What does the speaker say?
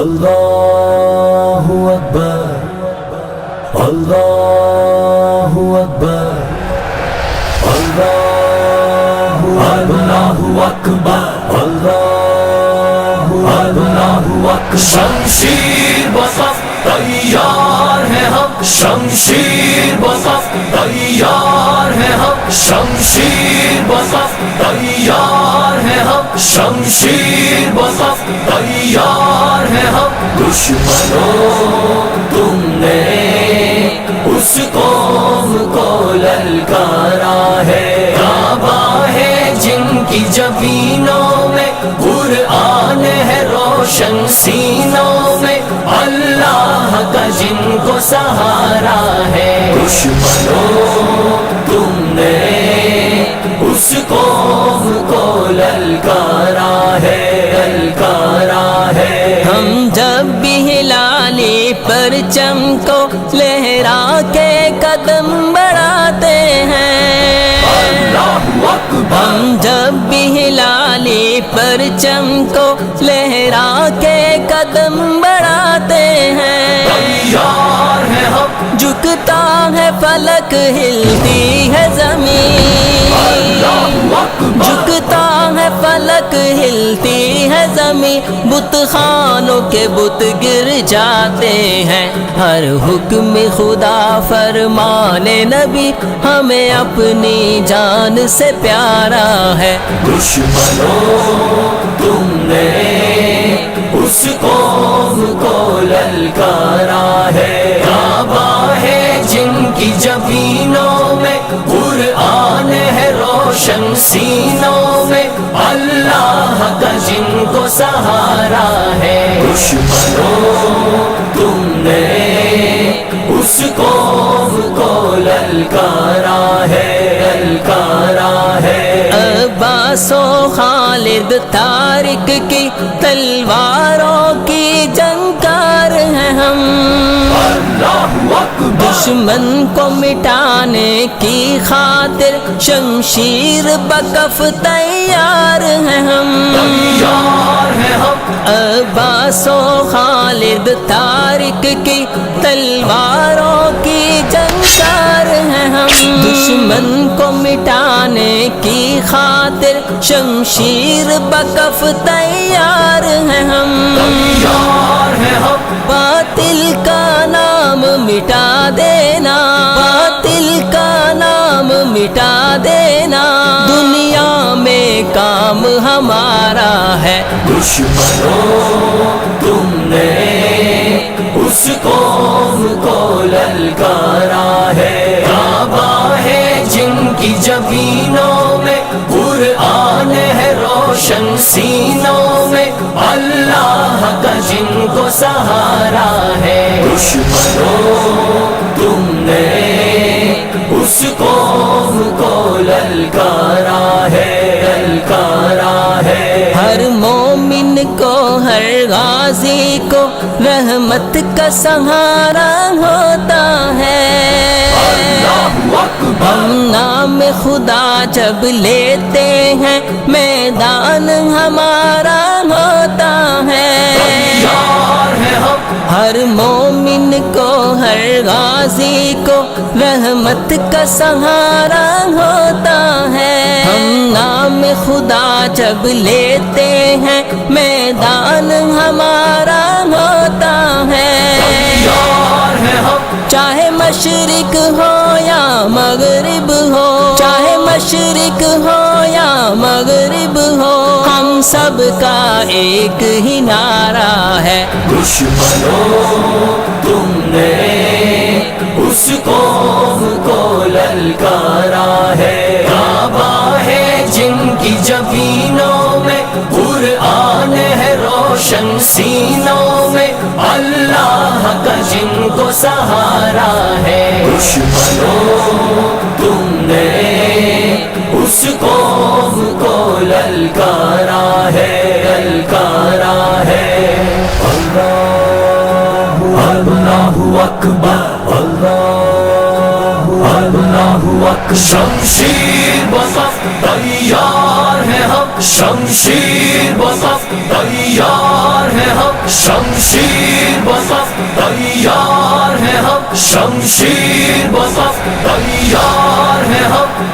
اللہ اکبر اللہ اکبر اللہ اکبر اللہ اکبر شمشیر بصف تیار ہے ہم شمشیر بصف تیار ہے ہم شمشیر بصف تیار ہے ہم شمشیر بصف تیار ہے ہم دشمنوں تم نے اس قوم کو للکارا ہے کعبہ ہے جن کی جبینوں میں قرآن ہے روشن سینوں میں اللہ کا جن کو سہارا ہے دشمنوں تم نے اس قوم کو للکارا ہے ہم جب بھی ہلانے پرچم کو لہرا کے قدم بڑھاتے ہیں ہم جب بھی ہلانے پرچم کو لہرا کے قدم بڑھاتے ہیں تیار ہے ہم جھکتا ہے فلک ہلتی ہے زمین جھکتا ہے فلک ہلتی ہے زمین بت خانوں کے بت گر جاتے ہیں ہر حکم خدا فرمان نبی ہمیں اپنی جان سے پیارا ہے دشمنوں تم نے اس قوم کو للکارا ہے کعبہ ہے جن کی جبینوں میں قرآن ہے روشن سینوں میں اللہ کا جن کو سہارا ہے دشمنوں تم نے اس قوم کو للکارا ہے عباس و خالد طارق کی تلواروں کی جنگار ہیں ہم دشمن کو مٹانے کی خاطر شمشیر بکف تیار ہیں ہم عباس و خالد طارق کی تلواروں کی جنگار ہیں ہم دشمن کو مٹانے کی خاطر شمشیر بکف تیار ہیں ہم باطل کا نام مٹا دینا باطل کا نام مٹا دینا دنیا میں کام ہمارا ہے دشمنوں تم نے اس قوم کو للکارا ہے کعبہ ہے جن کی جبینوں میں قرآن ہے روشن سینوں میں اللہ کا جن کو سہارا ہے دشمنوں تم نے اس قوم کو للکارا ہے ہر مومن کو ہر غازی کو رحمت کا سہارا ہوتا ہے ہم نام خدا جب لیتے ہیں میدان ہمارا ہوتا ہے ہر مومن کو ہر غازی کو رحمت کا سہارا ہوتا ہے ہم نام خدا جب لیتے ہیں میدان ہمارا ہوتا ہے چاہے مشرق ہو یا مغرب ہو چاہے مشرق ہو یا مغرب ہو ہم سب کا ایک ہی نعرہ ہے دشمنوں تم نے اس قوم کو للکارا ہے کعبہ ہے جن کی جبینوں میں قرآن ہے روشن سینوں میں اللہ کا جن کو سہارا ہے دشمنوں تم نے اس قوم کو للکارا ہے اللہ اکبر اللہ اکبر شمشیر بصف تیار ہے ہم شمشیر بصف تیار ہے ہے ہم شمشیر بصف تیار ہے ہم شمشیر بصف تیار ہے ہم